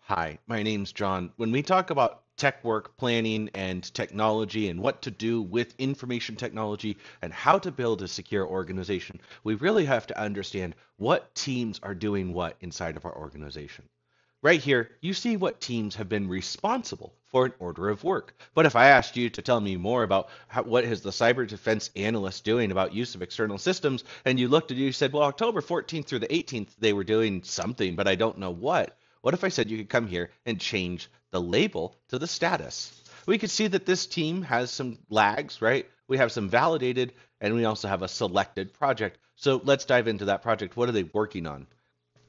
Hi, my name's John. When we talk about tech work planning and technology and what to do with information technology and how to build a secure organization, we really have to understand what teams are doing what inside of our organization. Right here, you see what teams have been responsible for an order of work. But if I asked you to tell me more about what is the cyber defense analyst doing about use of external systems, and you looked at it, you said, well, October 14th through the 18th, they were doing something, but I don't know what. What if I said you could come here and change the label to the status? We could see that this team has some lags, right? We have some validated, and we also have a selected project. So let's dive into that project. What are they working on?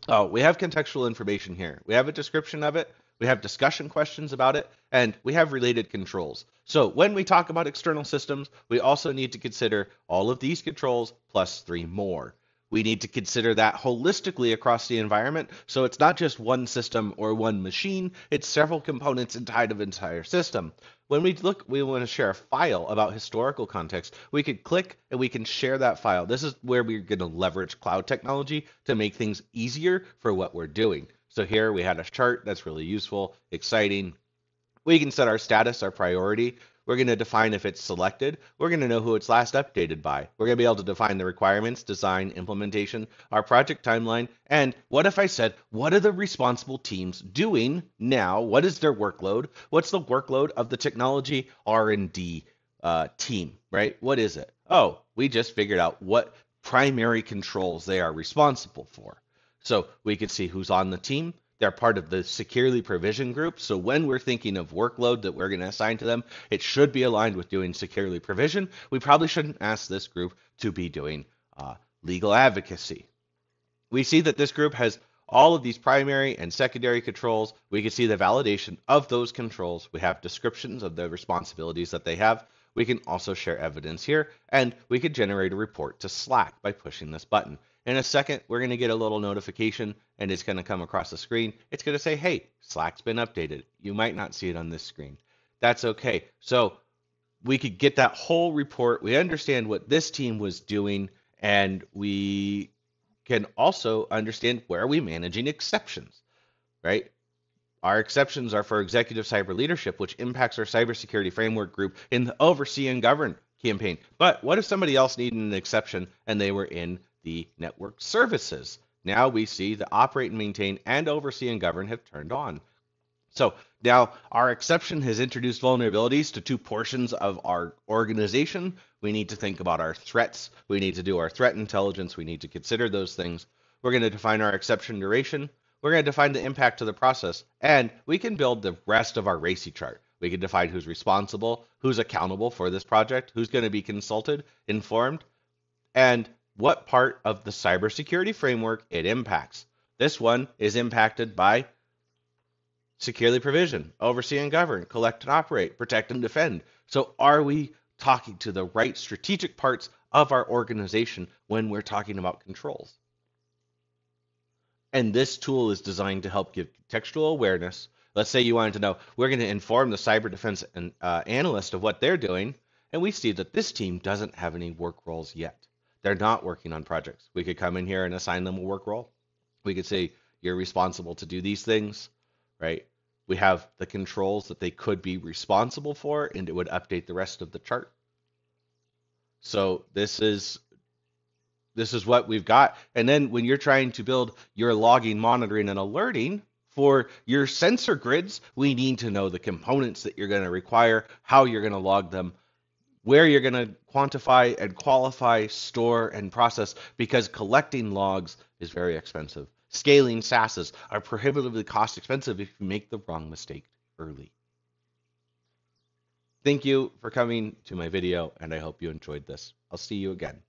Oh, we have contextual information here. We have a description of it, we have discussion questions about it, and we have related controls. So when we talk about external systems, we also need to consider all of these controls plus three more. We need to consider that holistically across the environment. So it's not just one system or one machine, it's several components inside of an entire system. When we want to share a file about historical context, we could click and we can share that file. This is where we're going to leverage cloud technology to make things easier for what we're doing. So here we had a chart that's really useful, exciting. We can set our status, our priority. We're going to define if it's selected. We're going to know who it's last updated by. We're going to be able to define the requirements, design, implementation, our project timeline, and what if I said, what are the responsible teams doing now? What is their workload? What's the workload of the technology R&D team, right? What is it? Oh, we just figured out what primary controls they are responsible for. So we could see who's on the team. They're part of the securely provisioned group. So when we're thinking of workload that we're going to assign to them, it should be aligned with doing securely provision. We probably shouldn't ask this group to be doing legal advocacy. We see that this group has all of these primary and secondary controls. We can see the validation of those controls. We have descriptions of the responsibilities that they have. We can also share evidence here, and we could generate a report to Slack by pushing this button. In a second, we're going to get a little notification, and it's going to come across the screen. It's going to say, hey, Slack's been updated. You might not see it on this screen. That's okay. So we could get that whole report. We understand what this team was doing, and we can also understand where are we managing exceptions, right? Our exceptions are for executive cyber leadership, which impacts our cybersecurity framework group in the oversee and govern campaign. But what if somebody else needed an exception and they were in the network services? Now we see the operate and maintain and oversee and govern have turned on. So now our exception has introduced vulnerabilities to two portions of our organization. We need to think about our threats. We need to do our threat intelligence. We need to consider those things. We're going to define our exception duration. We're going to define the impact to the process. And we can build the rest of our RACI chart. We can define who's responsible, who's accountable for this project, who's going to be consulted, informed, and what part of the cybersecurity framework it impacts. This one is impacted by securely provision, oversee and govern, collect and operate, protect and defend. So are we talking to the right strategic parts of our organization when we're talking about controls? And this tool is designed to help give contextual awareness. Let's say you wanted to know, we're going to inform the cyber defense analyst of what they're doing, and we see that this team doesn't have any work roles yet. They're not working on projects. We could come in here and assign them a work role. We could say, you're responsible to do these things, right? We have the controls that they could be responsible for, and it would update the rest of the chart. So this is what we've got. And then when you're trying to build your logging, monitoring, and alerting for your sensor grids, we need to know the components that you're going to require, how you're going to log them, where you're going to quantify and qualify, store, and process, because collecting logs is very expensive. Scaling SaaSes are prohibitively cost expensive if you make the wrong mistake early. Thank you for coming to my video, and I hope you enjoyed this. I'll see you again.